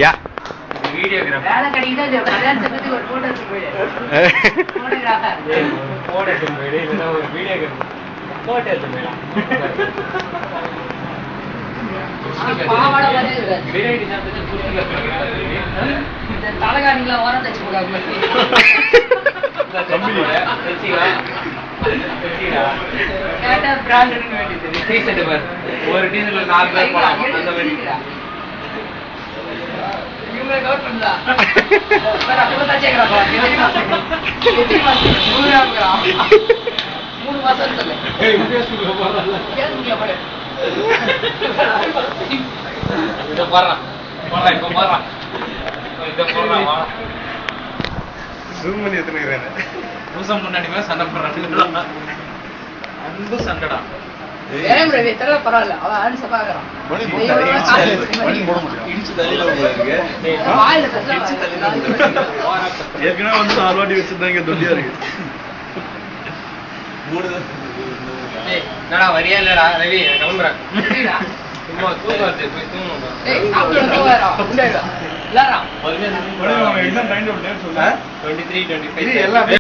யா videographer வேலை கிடைக்குதா இல்லையா கல்யாணத்துக்கு ஒரு போட்டோ எடுத்து போயிடு போட்டோகிராஃபர் போட்டோ எடுத்து போயிடு இல்லைன்னா ஒரு வீடியோகிராஃபர் போட்டோ எடுத்து போயிடலாம் தலைகாணிலாம் ஓரம் தச்சு போடாம ஒரு டீசல் 4 பேர் போலாம் அந்த மாதிரி முன்னாடி சண்டை போடுறாங்க அன்பு சண்டடா பரவாயில்ல அவன் சபாகிறான் ஏற்கனவே வந்து 4 வாட்டி வச்சிருந்தாங்க தொல்லியா இருக்கு வரியா இல்லடா ரவி கிளம்புறேன் சும்மா தூங்க வருது போய் தூங்கணும் 23 25